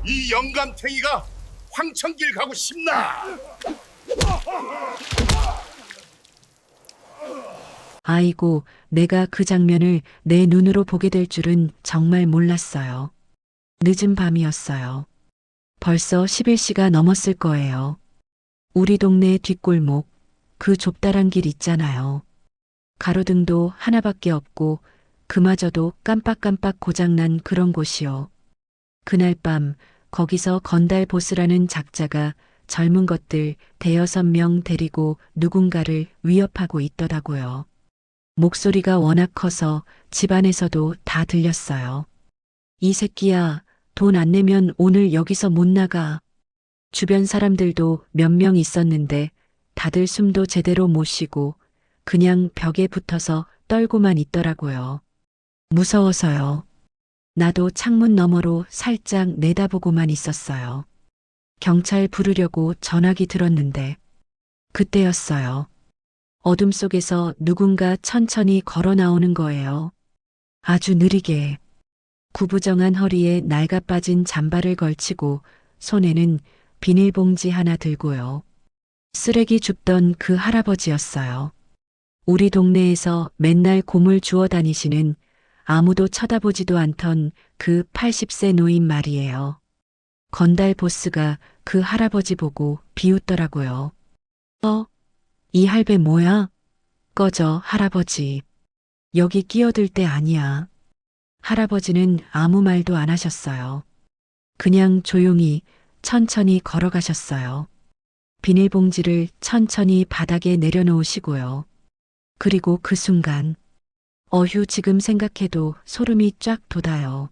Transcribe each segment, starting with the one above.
이 영감탱이가 황천길 가고 싶나? 아이고, 내가 그 장면을 내 눈으로 보게 될 줄은 정말 몰랐어요. 늦은 밤이었어요. 벌써 11시가 넘었을 거예요. 우리 동네 뒷골목, 그 좁다란 길 있잖아요. 가로등도 하나밖에 없고 그마저도 깜빡깜빡 고장난 그런 곳이요. 그날 밤 거기서 건달 보스라는 작자가 젊은 것들 대여섯 명 데리고 누군가를 위협하고 있더라고요. 목소리가 워낙 커서 집안에서도 다 들렸어요. 이 새끼야, 돈 안 내면 오늘 여기서 못 나가. 주변 사람들도 몇 명 있었는데 다들 숨도 제대로 못 쉬고 그냥 벽에 붙어서 떨고만 있더라고요. 무서워서요. 나도 창문 너머로 살짝 내다보고만 있었어요. 경찰 부르려고 전화기 들었는데 그때였어요. 어둠 속에서 누군가 천천히 걸어 나오는 거예요. 아주 느리게. 구부정한 허리에 낡아 빠진 잠바를 걸치고 손에는 비닐봉지 하나 들고요. 쓰레기 줍던 그 할아버지였어요. 우리 동네에서 맨날 곰을 주워 다니시는 아무도 쳐다보지도 않던 그 80세 노인 말이에요. 건달 보스가 그 할아버지 보고 비웃더라고요. 이 할배 뭐야? 꺼져, 할아버지. 여기 끼어들 때 아니야. 할아버지는 아무 말도 안 하셨어요. 그냥 조용히 천천히 걸어가셨어요. 비닐봉지를 천천히 바닥에 내려놓으시고요. 그리고 그 순간, 어휴 지금 생각해도 소름이 쫙 돋아요.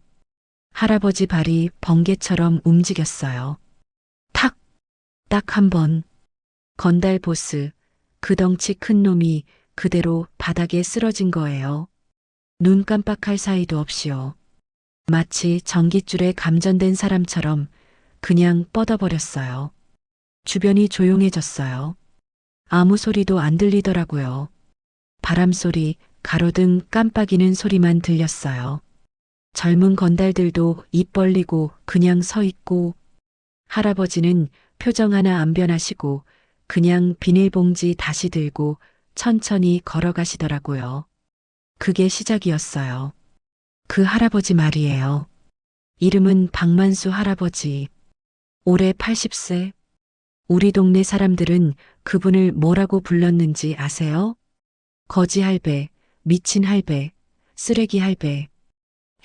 할아버지 발이 번개처럼 움직였어요. 탁! 딱 한 번. 건달 보스, 그 덩치 큰 놈이 그대로 바닥에 쓰러진 거예요. 눈 깜빡할 사이도 없이요. 마치 전깃줄에 감전된 사람처럼 그냥 뻗어버렸어요. 주변이 조용해졌어요. 아무 소리도 안 들리더라고요. 바람 소리, 가로등 깜빡이는 소리만 들렸어요. 젊은 건달들도 입 벌리고 그냥 서 있고 할아버지는 표정 하나 안 변하시고 그냥 비닐봉지 다시 들고 천천히 걸어가시더라고요. 그게 시작이었어요. 그 할아버지 말이에요. 이름은 박만수 할아버지. 올해 80세. 우리 동네 사람들은 그분을 뭐라고 불렀는지 아세요? 거지 할배, 미친 할배, 쓰레기 할배.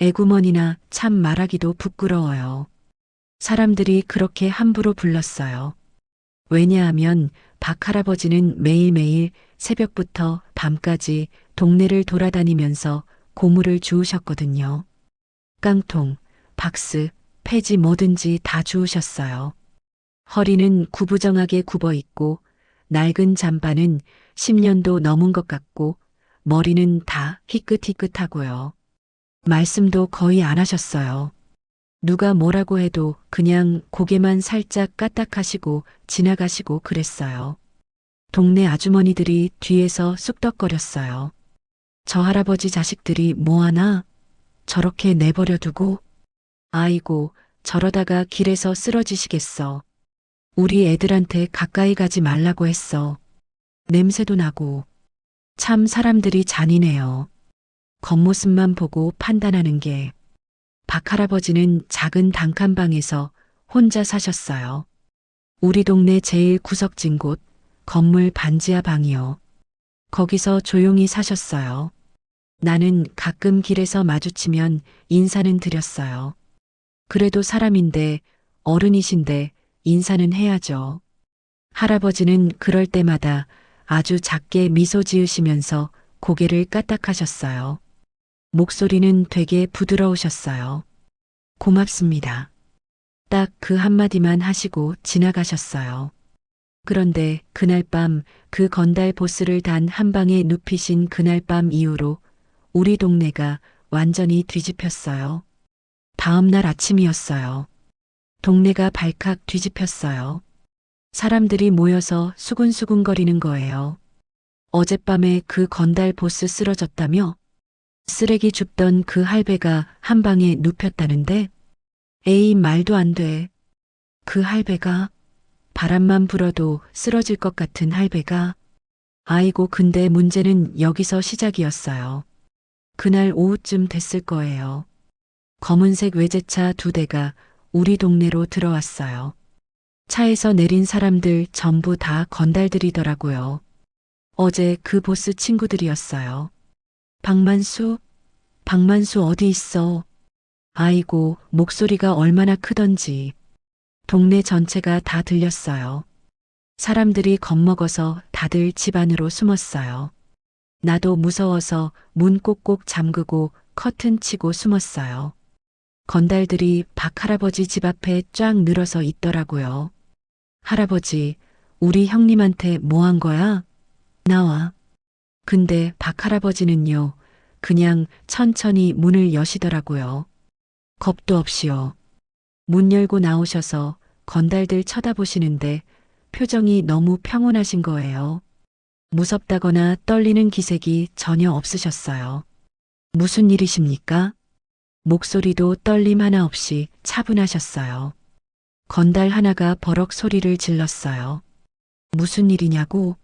애구머니나 참 말하기도 부끄러워요. 사람들이 그렇게 함부로 불렀어요. 왜냐하면 박 할아버지는 매일매일 새벽부터 밤까지 동네를 돌아다니면서 고물을 주우셨거든요. 깡통, 박스, 폐지 뭐든지 다 주우셨어요. 허리는 구부정하게 굽어 있고 낡은 잠바는 10년도 넘은 것 같고 머리는 다 희끗희끗하고요. 말씀도 거의 안 하셨어요. 누가 뭐라고 해도 그냥 고개만 살짝 까딱하시고 지나가시고 그랬어요. 동네 아주머니들이 뒤에서 쑥덕거렸어요. 저 할아버지 자식들이 뭐하나? 저렇게 내버려 두고? 아이고, 저러다가 길에서 쓰러지시겠어. 우리 애들한테 가까이 가지 말라고 했어. 냄새도 나고. 참 사람들이 잔인해요. 겉모습만 보고 판단하는 게. 박 할아버지는 작은 단칸방에서 혼자 사셨어요. 우리 동네 제일 구석진 곳, 건물 반지하 방이요. 거기서 조용히 사셨어요. 나는 가끔 길에서 마주치면 인사는 드렸어요. 그래도 사람인데, 어른이신데 인사는 해야죠. 할아버지는 그럴 때마다 아주 작게 미소 지으시면서 고개를 까딱하셨어요. 목소리는 되게 부드러우셨어요. 고맙습니다. 딱 그 한마디만 하시고 지나가셨어요. 그런데 그날 밤 그 건달 보스를 단 한 방에 눕히신 그날 밤 이후로 우리 동네가 완전히 뒤집혔어요. 다음 날 아침이었어요. 동네가 발칵 뒤집혔어요. 사람들이 모여서 수군수군거리는 거예요. 어젯밤에 그 건달 보스 쓰러졌다며? 쓰레기 줍던 그 할배가 한 방에 눕혔다는데? 에이, 말도 안 돼. 그 할배가, 바람만 불어도 쓰러질 것 같은 할배가. 아이고, 근데 문제는 여기서 시작이었어요. 그날 오후쯤 됐을 거예요. 검은색 외제차 2대가 우리 동네로 들어왔어요. 차에서 내린 사람들 전부 다 건달들이더라고요. 어제 그 보스 친구들이었어요. 박만수? 박만수 어디 있어? 아이고, 목소리가 얼마나 크던지. 동네 전체가 다 들렸어요. 사람들이 겁먹어서 다들 집 안으로 숨었어요. 나도 무서워서 문 꼭꼭 잠그고 커튼 치고 숨었어요. 건달들이 박 할아버지 집 앞에 쫙 늘어서 있더라고요. 할아버지, 우리 형님한테 뭐 한 거야? 나와. 근데 박 할아버지는요, 그냥 천천히 문을 여시더라고요. 겁도 없이요. 문 열고 나오셔서 건달들 쳐다보시는데 표정이 너무 평온하신 거예요. 무섭다거나 떨리는 기색이 전혀 없으셨어요. 무슨 일이십니까? 목소리도 떨림 하나 없이 차분하셨어요. 건달 하나가 버럭 소리를 질렀어요. 무슨 일이냐고?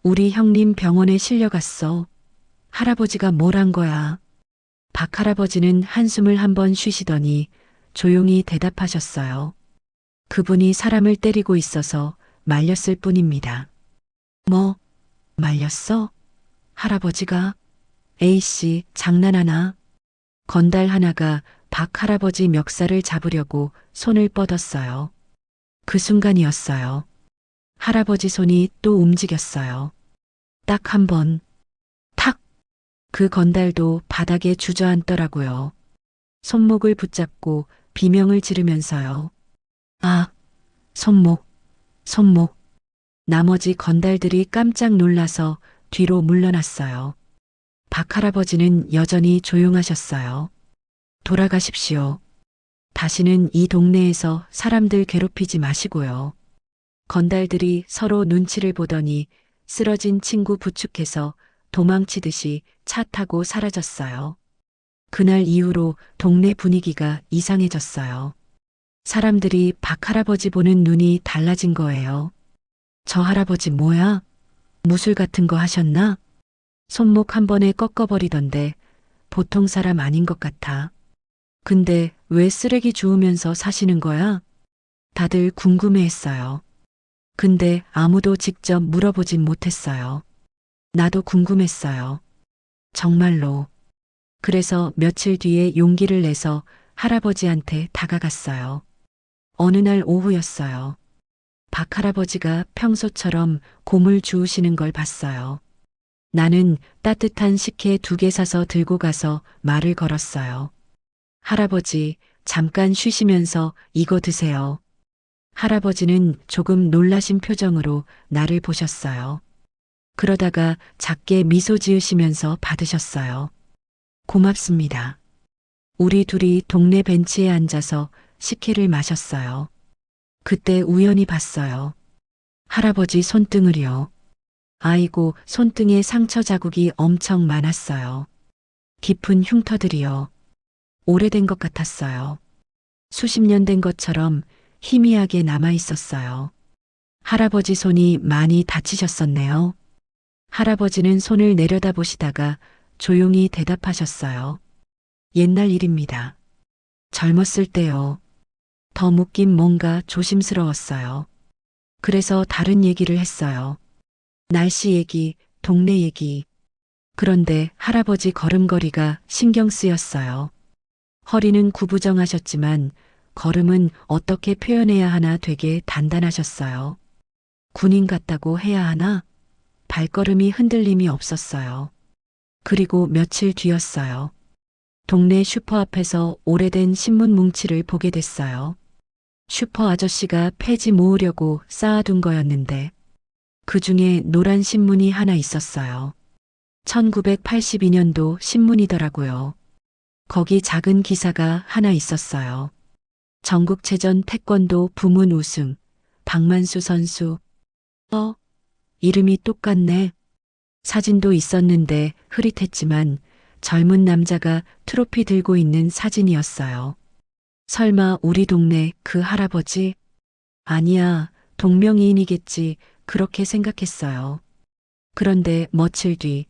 우리 형님 병원에 실려갔어. 할아버지가 뭘 한 거야? 박 할아버지는 한숨을 한번 쉬시더니 조용히 대답하셨어요. 그분이 사람을 때리고 있어서 말렸을 뿐입니다. 뭐, 말렸어? 할아버지가? A씨, 장난하나? 건달 하나가 박 할아버지 멱살을 잡으려고 손을 뻗었어요. 그 순간이었어요. 할아버지 손이 또 움직였어요. 딱 한 번, 탁! 그 건달도 바닥에 주저앉더라고요. 손목을 붙잡고 비명을 지르면서요. 아, 손목, 손목. 나머지 건달들이 깜짝 놀라서 뒤로 물러났어요. 박 할아버지는 여전히 조용하셨어요. 돌아가십시오. 다시는 이 동네에서 사람들 괴롭히지 마시고요. 건달들이 서로 눈치를 보더니 쓰러진 친구 부축해서 도망치듯이 차 타고 사라졌어요. 그날 이후로 동네 분위기가 이상해졌어요. 사람들이 박 할아버지 보는 눈이 달라진 거예요. 저 할아버지 뭐야? 무술 같은 거 하셨나? 손목 한 번에 꺾어버리던데 보통 사람 아닌 것 같아. 근데 왜 쓰레기 주우면서 사시는 거야? 다들 궁금해했어요. 근데 아무도 직접 물어보진 못했어요. 나도 궁금했어요. 정말로. 그래서 며칠 뒤에 용기를 내서 할아버지한테 다가갔어요. 어느 날 오후였어요. 박 할아버지가 평소처럼 곰을 주우시는 걸 봤어요. 나는 따뜻한 식혜 2개 사서 들고 가서 말을 걸었어요. 할아버지, 잠깐 쉬시면서 이거 드세요. 할아버지는 조금 놀라신 표정으로 나를 보셨어요. 그러다가 작게 미소 지으시면서 받으셨어요. 고맙습니다. 우리 둘이 동네 벤치에 앉아서 식혜를 마셨어요. 그때 우연히 봤어요. 할아버지 손등을요. 아이고, 손등에 상처 자국이 엄청 많았어요. 깊은 흉터들이요. 오래된 것 같았어요. 수십 년 된 것처럼 희미하게 남아 있었어요. 할아버지 손이 많이 다치셨었네요. 할아버지는 손을 내려다보시다가 조용히 대답하셨어요. 옛날 일입니다. 젊었을 때요. 더 묻긴 뭔가 조심스러웠어요. 그래서 다른 얘기를 했어요. 날씨 얘기, 동네 얘기. 그런데 할아버지 걸음걸이가 신경 쓰였어요. 허리는 구부정하셨지만 걸음은 어떻게 표현해야 하나 되게 단단하셨어요. 군인 같다고 해야 하나? 발걸음이 흔들림이 없었어요. 그리고 며칠 뒤였어요. 동네 슈퍼 앞에서 오래된 신문 뭉치를 보게 됐어요. 슈퍼 아저씨가 폐지 모으려고 쌓아둔 거였는데 그 중에 노란 신문이 하나 있었어요. 1982년도 신문이더라고요. 거기 작은 기사가 하나 있었어요. 전국체전 태권도 부문 우승, 박만수 선수. 이름이 똑같네. 사진도 있었는데 흐릿했지만 젊은 남자가 트로피 들고 있는 사진이었어요. 설마 우리 동네 그 할아버지? 아니야, 동명이인이겠지. 그렇게 생각했어요. 그런데 며칠 뒤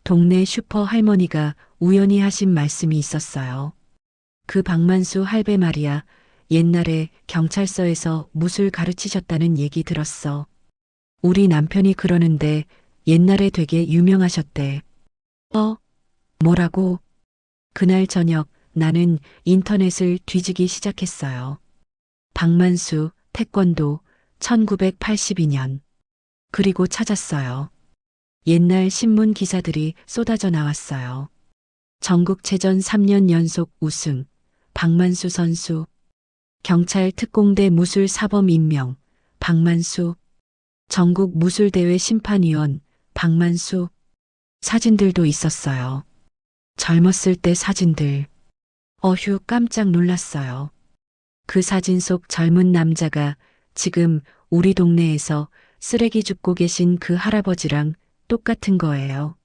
동네 슈퍼 할머니가 우연히 하신 말씀이 있었어요. 그 박만수 할배 말이야. 옛날에 경찰서에서 무술 가르치셨다는 얘기 들었어. 우리 남편이 그러는데 옛날에 되게 유명하셨대. 뭐라고? 그날 저녁 나는 인터넷을 뒤지기 시작했어요. 박만수, 태권도, 1982년. 그리고 찾았어요. 옛날 신문 기사들이 쏟아져 나왔어요. 전국체전 3년 연속 우승, 박만수 선수. 경찰 특공대 무술 사범 임명, 박만수. 전국 무술대회 심판위원, 박만수. 사진들도 있었어요. 젊었을 때 사진들. 어휴, 깜짝 놀랐어요. 그 사진 속 젊은 남자가 지금 우리 동네에서 쓰레기 줍고 계신 그 할아버지랑 똑같은 거예요.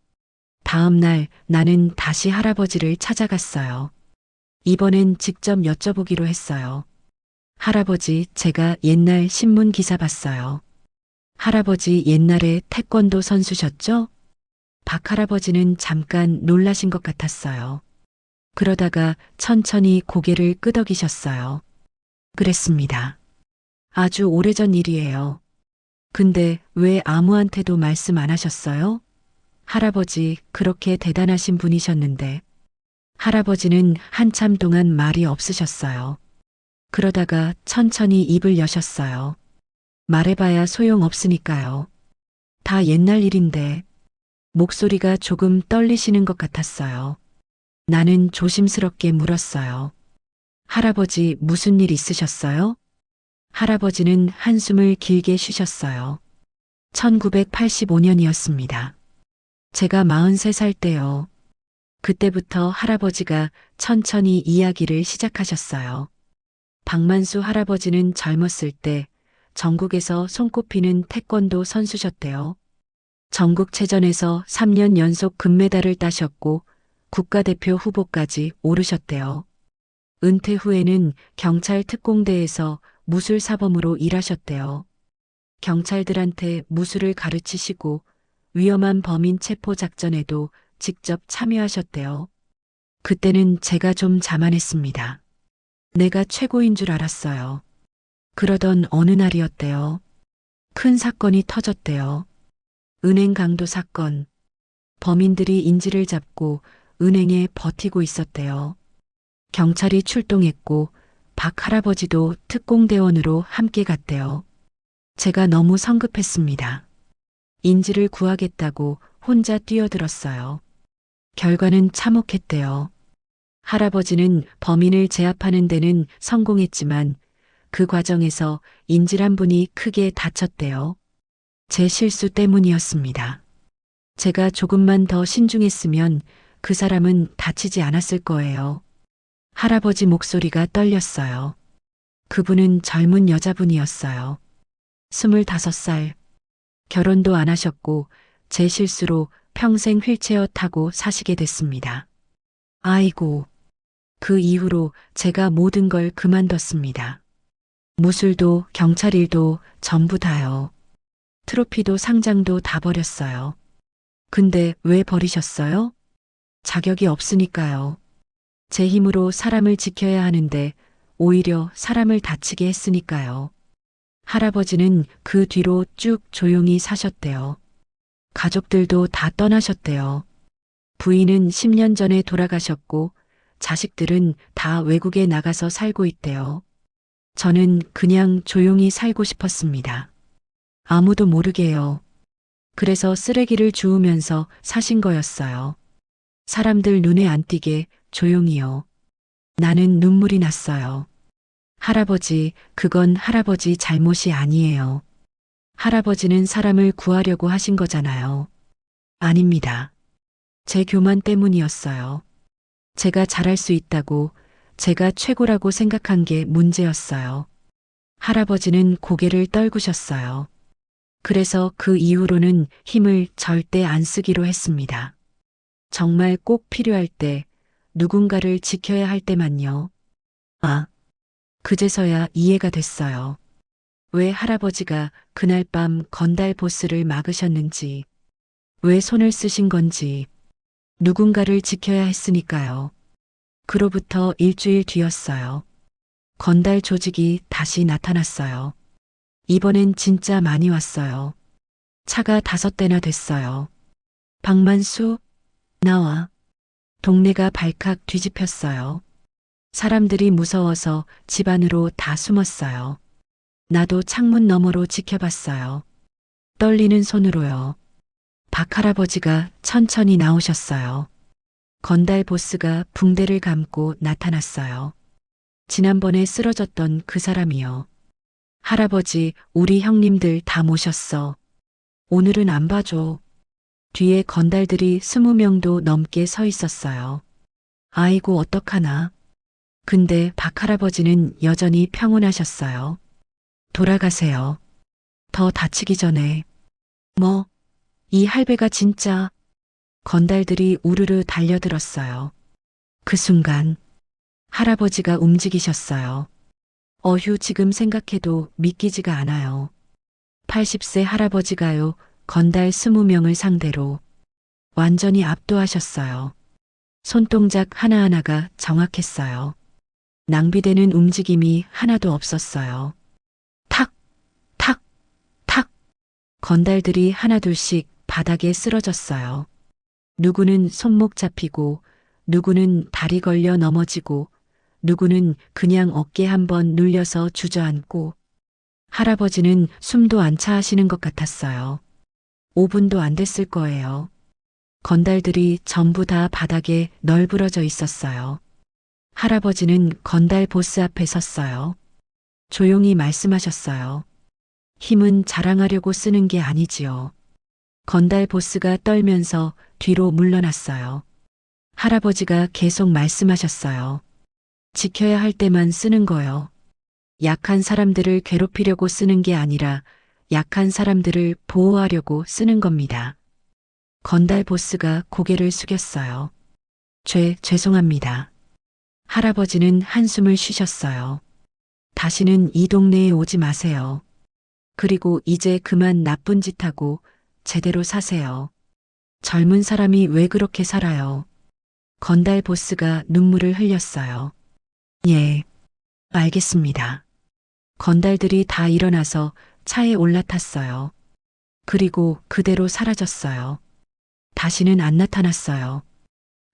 다음 날 나는 다시 할아버지를 찾아갔어요. 이번엔 직접 여쭤보기로 했어요. 할아버지, 제가 옛날 신문 기사 봤어요. 할아버지 옛날에 태권도 선수셨죠? 박 할아버지는 잠깐 놀라신 것 같았어요. 그러다가 천천히 고개를 끄덕이셨어요. 그랬습니다. 아주 오래전 일이에요. 근데 왜 아무한테도 말씀 안 하셨어요? 할아버지 그렇게 대단하신 분이셨는데. 할아버지는 한참 동안 말이 없으셨어요. 그러다가 천천히 입을 여셨어요. 말해봐야 소용없으니까요. 다 옛날 일인데. 목소리가 조금 떨리시는 것 같았어요. 나는 조심스럽게 물었어요. 할아버지 무슨 일 있으셨어요? 할아버지는 한숨을 길게 쉬셨어요. 1985년이었습니다. 제가 43살 때요. 그때부터 할아버지가 천천히 이야기를 시작하셨어요. 박만수 할아버지는 젊었을 때 전국에서 손꼽히는 태권도 선수셨대요. 전국체전에서 3년 연속 금메달을 따셨고 국가대표 후보까지 오르셨대요. 은퇴 후에는 경찰 특공대에서 무술사범으로 일하셨대요. 경찰들한테 무술을 가르치시고 위험한 범인 체포 작전에도 직접 참여하셨대요. 그때는 제가 좀 자만했습니다. 내가 최고인 줄 알았어요. 그러던 어느 날이었대요. 큰 사건이 터졌대요. 은행 강도 사건. 범인들이 인질을 잡고 은행에 버티고 있었대요. 경찰이 출동했고 박 할아버지도 특공대원으로 함께 갔대요. 제가 너무 성급했습니다. 인질을 구하겠다고 혼자 뛰어들었어요. 결과는 참혹했대요. 할아버지는 범인을 제압하는 데는 성공했지만 그 과정에서 인질 한 분이 크게 다쳤대요. 제 실수 때문이었습니다. 제가 조금만 더 신중했으면 그 사람은 다치지 않았을 거예요. 할아버지 목소리가 떨렸어요. 그분은 젊은 여자분이었어요. 25살. 결혼도 안 하셨고 제 실수로 평생 휠체어 타고 사시게 됐습니다. 아이고. 그 이후로 제가 모든 걸 그만뒀습니다. 무술도 경찰 일도 전부 다요. 트로피도 상장도 다 버렸어요. 근데 왜 버리셨어요? 자격이 없으니까요. 제 힘으로 사람을 지켜야 하는데 오히려 사람을 다치게 했으니까요. 할아버지는 그 뒤로 쭉 조용히 사셨대요. 가족들도 다 떠나셨대요. 부인은 10년 전에 돌아가셨고 자식들은 다 외국에 나가서 살고 있대요. 저는 그냥 조용히 살고 싶었습니다. 아무도 모르게요. 그래서 쓰레기를 주우면서 사신 거였어요. 사람들 눈에 안 띄게 조용히요. 나는 눈물이 났어요. 할아버지, 그건 할아버지 잘못이 아니에요. 할아버지는 사람을 구하려고 하신 거잖아요. 아닙니다. 제 교만 때문이었어요. 제가 잘할 수 있다고, 제가 최고라고 생각한 게 문제였어요. 할아버지는 고개를 떨구셨어요. 그래서 그 이후로는 힘을 절대 안 쓰기로 했습니다. 정말 꼭 필요할 때, 누군가를 지켜야 할 때만요. 아, 그제서야 이해가 됐어요. 왜 할아버지가 그날 밤 건달 보스를 막으셨는지, 왜 손을 쓰신 건지, 누군가를 지켜야 했으니까요. 그로부터 일주일 뒤였어요. 건달 조직이 다시 나타났어요. 이번엔 진짜 많이 왔어요. 차가 5대나 됐어요. 박만수, 나와. 동네가 발칵 뒤집혔어요. 사람들이 무서워서 집 안으로 다 숨었어요. 나도 창문 너머로 지켜봤어요. 떨리는 손으로요. 박 할아버지가 천천히 나오셨어요. 건달 보스가 붕대를 감고 나타났어요. 지난번에 쓰러졌던 그 사람이요. 할아버지, 우리 형님들 다 모셨어. 오늘은 안 봐줘. 뒤에 건달들이 20명도 넘게 서 있었어요. 아이고, 어떡하나. 근데 박 할아버지는 여전히 평온하셨어요. 돌아가세요. 더 다치기 전에. 뭐, 이 할배가 진짜. 건달들이 우르르 달려들었어요. 그 순간 할아버지가 움직이셨어요. 어휴, 지금 생각해도 믿기지가 않아요. 80세 할아버지가요, 건달 20명을 상대로 완전히 압도하셨어요. 손동작 하나하나가 정확했어요. 낭비되는 움직임이 하나도 없었어요. 탁, 탁, 탁. 건달들이 하나둘씩 바닥에 쓰러졌어요. 누구는 손목 잡히고, 누구는 다리 걸려 넘어지고, 누구는 그냥 어깨 한번 눌려서 주저앉고, 할아버지는 숨도 안 차 하시는 것 같았어요. 5분도 안 됐을 거예요. 건달들이 전부 다 바닥에 널브러져 있었어요. 할아버지는 건달 보스 앞에 섰어요. 조용히 말씀하셨어요. 힘은 자랑하려고 쓰는 게 아니지요. 건달 보스가 떨면서 뒤로 물러났어요. 할아버지가 계속 말씀하셨어요. 지켜야 할 때만 쓰는 거요. 약한 사람들을 괴롭히려고 쓰는 게 아니라 약한 사람들을 보호하려고 쓰는 겁니다. 건달 보스가 고개를 숙였어요. 죄송합니다. 할아버지는 한숨을 쉬셨어요. 다시는 이 동네에 오지 마세요. 그리고 이제 그만 나쁜 짓 하고 제대로 사세요. 젊은 사람이 왜 그렇게 살아요? 건달 보스가 눈물을 흘렸어요. 예, 알겠습니다. 건달들이 다 일어나서 차에 올라탔어요. 그리고 그대로 사라졌어요. 다시는 안 나타났어요.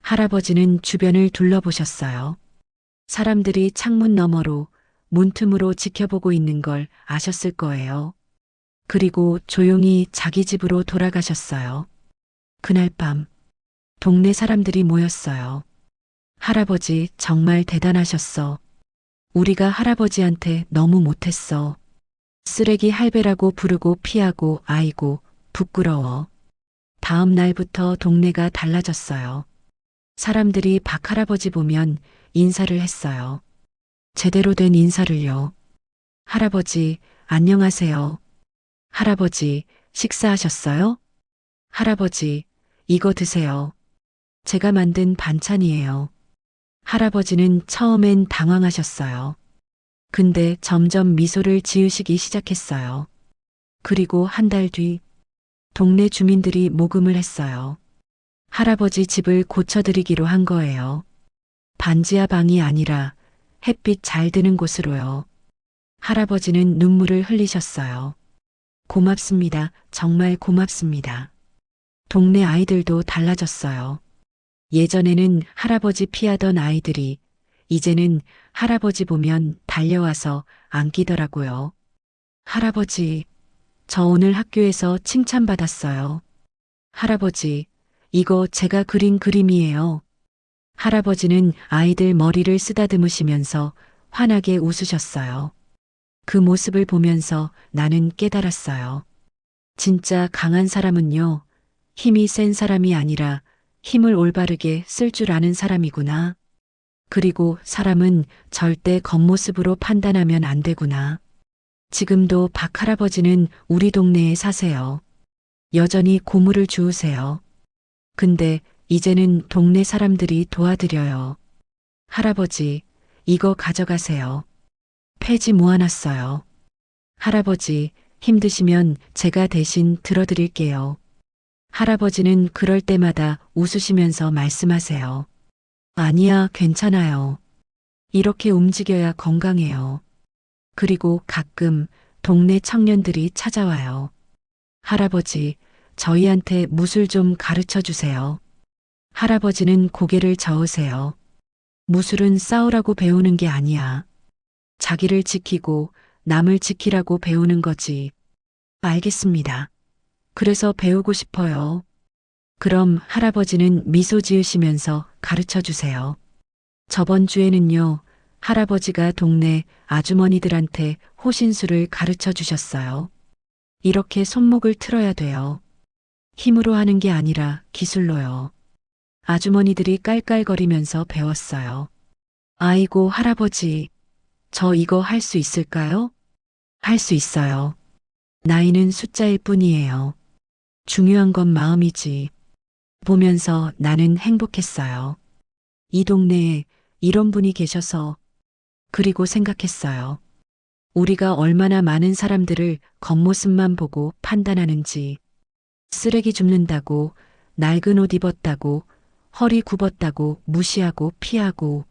할아버지는 주변을 둘러보셨어요. 사람들이 창문 너머로 문틈으로 지켜보고 있는 걸 아셨을 거예요. 그리고 조용히 자기 집으로 돌아가셨어요. 그날 밤 동네 사람들이 모였어요. 할아버지 정말 대단하셨어. 우리가 할아버지한테 너무 못했어. 쓰레기 할배라고 부르고 피하고 아이고 부끄러워. 다음 날부터 동네가 달라졌어요. 사람들이 박 할아버지 보면 인사를 했어요. 제대로 된 인사를요. 할아버지, 안녕하세요. 할아버지, 식사하셨어요? 할아버지, 이거 드세요. 제가 만든 반찬이에요. 할아버지는 처음엔 당황하셨어요. 근데 점점 미소를 지으시기 시작했어요. 그리고 한 달 뒤, 동네 주민들이 모금을 했어요. 할아버지 집을 고쳐드리기로 한 거예요. 반지하 방이 아니라 햇빛 잘 드는 곳으로요. 할아버지는 눈물을 흘리셨어요. 고맙습니다. 정말 고맙습니다. 동네 아이들도 달라졌어요. 예전에는 할아버지 피하던 아이들이 이제는 할아버지 보면 달려와서 안기더라고요. 할아버지, 저 오늘 학교에서 칭찬받았어요. 할아버지, 이거 제가 그린 그림이에요. 할아버지는 아이들 머리를 쓰다듬으시면서 환하게 웃으셨어요. 그 모습을 보면서 나는 깨달았어요. 진짜 강한 사람은요, 힘이 센 사람이 아니라 힘을 올바르게 쓸 줄 아는 사람이구나. 그리고 사람은 절대 겉모습으로 판단하면 안 되구나. 지금도 박 할아버지는 우리 동네에 사세요. 여전히 고물을 주우세요. 근데 이제는 동네 사람들이 도와드려요. 할아버지, 이거 가져가세요. 폐지 모아놨어요. 할아버지, 힘드시면 제가 대신 들어드릴게요. 할아버지는 그럴 때마다 웃으시면서 말씀하세요. 아니야, 괜찮아요. 이렇게 움직여야 건강해요. 그리고 가끔 동네 청년들이 찾아와요. 할아버지, 저희한테 무술 좀 가르쳐 주세요. 할아버지는 고개를 저으세요. 무술은 싸우라고 배우는 게 아니야. 자기를 지키고 남을 지키라고 배우는 거지. 알겠습니다. 그래서 배우고 싶어요. 그럼 할아버지는 미소 지으시면서 가르쳐 주세요. 저번 주에는요, 할아버지가 동네 아주머니들한테 호신술을 가르쳐 주셨어요. 이렇게 손목을 틀어야 돼요. 힘으로 하는 게 아니라 기술로요. 아주머니들이 깔깔거리면서 배웠어요. 아이고, 할아버지, 저 이거 할 수 있을까요? 할 수 있어요. 나이는 숫자일 뿐이에요. 중요한 건 마음이지. 보면서 나는 행복했어요. 이 동네에 이런 분이 계셔서. 그리고 생각했어요. 우리가 얼마나 많은 사람들을 겉모습만 보고 판단하는지. 쓰레기 줍는다고, 낡은 옷 입었다고, 허리 굽었다고 무시하고 피하고.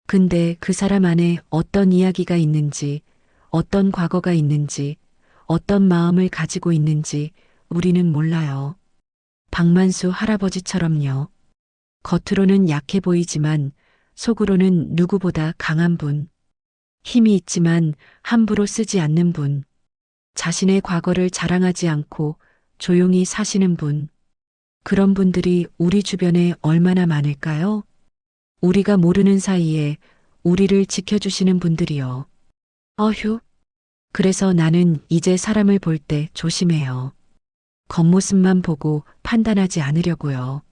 근데 그 사람 안에 어떤 이야기가 있는지, 어떤 과거가 있는지, 어떤 마음을 가지고 있는지 우리는 몰라요. 박만수 할아버지처럼요. 겉으로는 약해 보이지만 속으로는 누구보다 강한 분. 힘이 있지만 함부로 쓰지 않는 분. 자신의 과거를 자랑하지 않고 조용히 사시는 분. 그런 분들이 우리 주변에 얼마나 많을까요? 우리가 모르는 사이에 우리를 지켜주시는 분들이요. 어휴. 그래서 나는 이제 사람을 볼 때 조심해요. 겉모습만 보고 판단하지 않으려고요.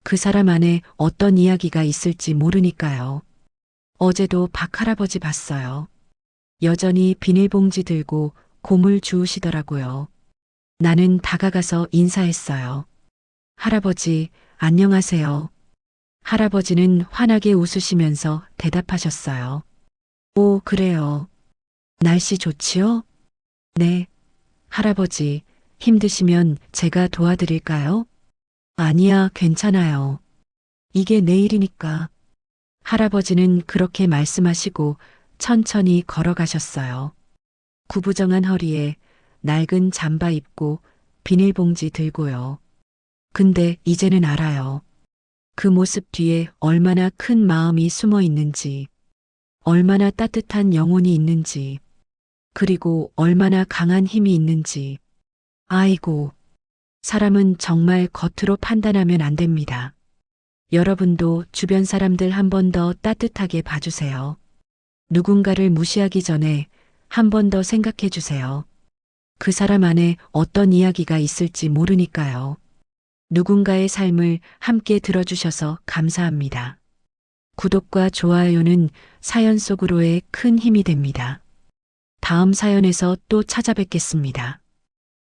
그 사람 안에 어떤 이야기가 있을지 모르니까요. 어제도 박 할아버지 봤어요. 여전히 비닐봉지 들고 곰을 주우시더라고요. 나는 다가가서 인사했어요. 할아버지, 안녕하세요. 할아버지는 환하게 웃으시면서 대답하셨어요. 오, 그래요. 날씨 좋지요? 네. 할아버지, 힘드시면 제가 도와드릴까요? 아니야, 괜찮아요. 이게 내일이니까. 할아버지는 그렇게 말씀하시고 천천히 걸어가셨어요. 구부정한 허리에 낡은 잠바 입고 비닐봉지 들고요. 근데 이제는 알아요. 그 모습 뒤에 얼마나 큰 마음이 숨어 있는지, 얼마나 따뜻한 영혼이 있는지, 그리고 얼마나 강한 힘이 있는지. 아이고, 사람은 정말 겉으로 판단하면 안 됩니다. 여러분도 주변 사람들 한 번 더 따뜻하게 봐주세요. 누군가를 무시하기 전에 한 번 더 생각해 주세요. 그 사람 안에 어떤 이야기가 있을지 모르니까요. 누군가의 삶을 함께 들어주셔서 감사합니다. 구독과 좋아요는 사연 속으로의 큰 힘이 됩니다. 다음 사연에서 또 찾아뵙겠습니다.